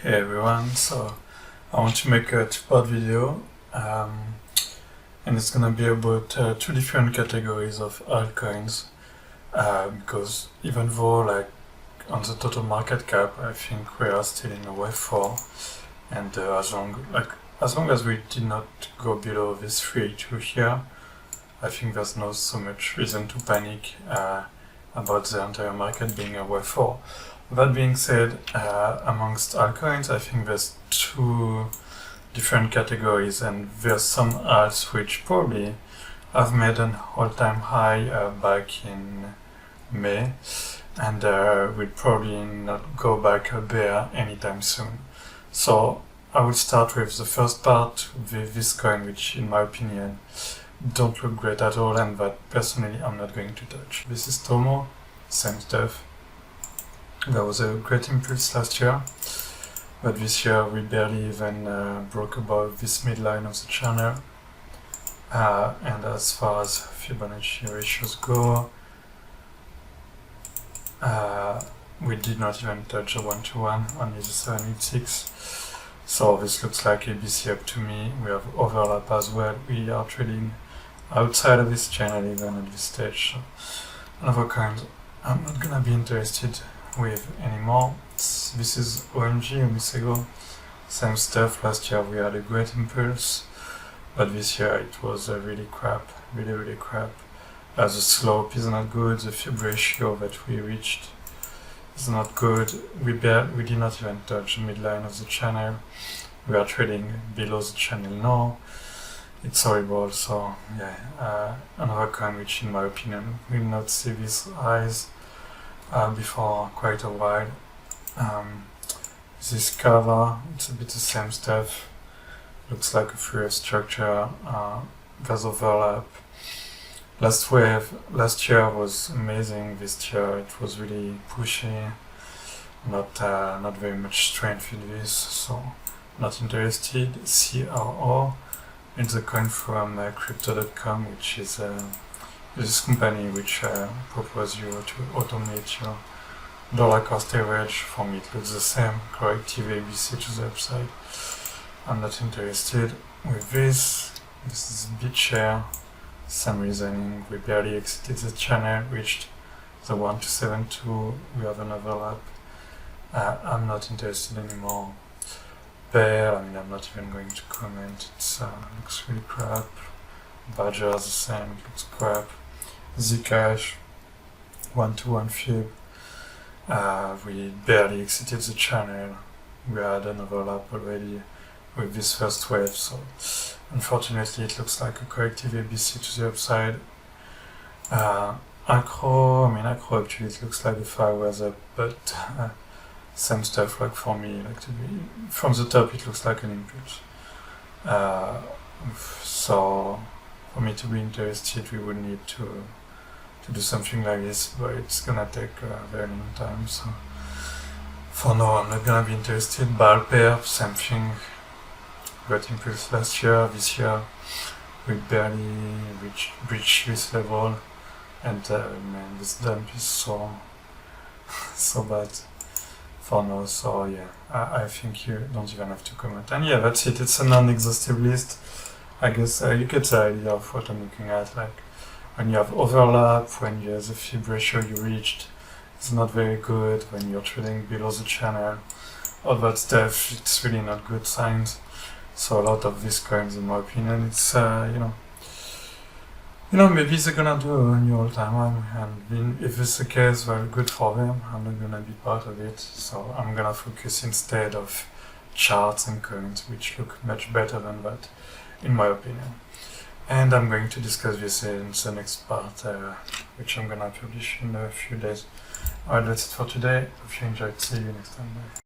Hey everyone, so I want to make a two-part video and it's gonna be about two different categories of altcoins because even though like on the total market cap I think we are still in a wave 4 and as long as we did not go below this 382 here, I think there's not so much reason to panic about the entire market being a wave 4. That being said, amongst altcoins, I think there's two different categories, and there's some alts which probably have made an all-time high back in May, and will probably not go back up there anytime soon. So I will start with the first part, with this coin, which in my opinion don't look great at all, and that personally I'm not going to touch. This is TOMO, same stuff. There was a great impulse last year, but this year we barely even broke above this midline of the channel. And as far as Fibonacci ratios go, we did not even touch a 1-to-1, only the 786. So this looks like ABC up to me. We have overlap as well. We are trading outside of this channel even at this stage. So another kind I'm not gonna be interested with anymore. This is OMG, Umisego. Same stuff. Last year we had a great impulse, but this year it was really crap, really crap. The slope is not good, the fib ratio that we reached is not good. We did not even touch the midline of the channel. We are trading below the channel now. It's horrible. So yeah, another coin which in my opinion will not see this rise before quite a while. This is KAVA, it's a bit the same stuff. Looks like a Fourier structure. There's overlap. Last year was amazing. This year it was really pushy. Not very much strength in this, so not interested. AKRO, it's a coin from crypto.com, which is this company which proposes you to automate your dollar cost average. For me it looks the same, corrective ABC to the upside. I'm not interested with this. This is a bit share, same reasoning. We barely exited the channel, reached the 1-to-7.2, we have an overlap. I'm not interested anymore. Bear, I mean I'm not even going to comment, it looks really crap. Badger the same, it looks crap. Zcash, 1-to-1 fib. We barely exited the channel. We had an overlap already with this first wave, so unfortunately it looks like a corrective ABC to the upside. AKRO, I mean AKRO actually it looks like the fire was up, but same stuff. Like for me, like to be from the top it looks like an impulse. So for me to be interested we would need to do something like this, but it's gonna take a very long time. So for now I'm not gonna be interested. Ball pair, same thing. Great impulse last year. This year we barely reached this level, and man, this dump is so bad for now. So yeah, I think you don't even have to comment. And yeah, that's it. It's a non-exhaustive list. I guess you get the idea of what I'm looking at. Like when you have overlap, when you have the fib ratio you reached, it's not very good. When you're trading below the channel, all that stuff, it's really not good signs. So a lot of these coins, in my opinion, it's maybe they're gonna do a new all-time high, and if it's the case, well, good for them. I'm not gonna be part of it, so I'm gonna focus instead of charts and coins, which look much better than that, in my opinion. And I'm going to discuss this in the next part, which I'm gonna publish in a few days. Alright, that's it for today. Hope you enjoyed. See you next time. Bye.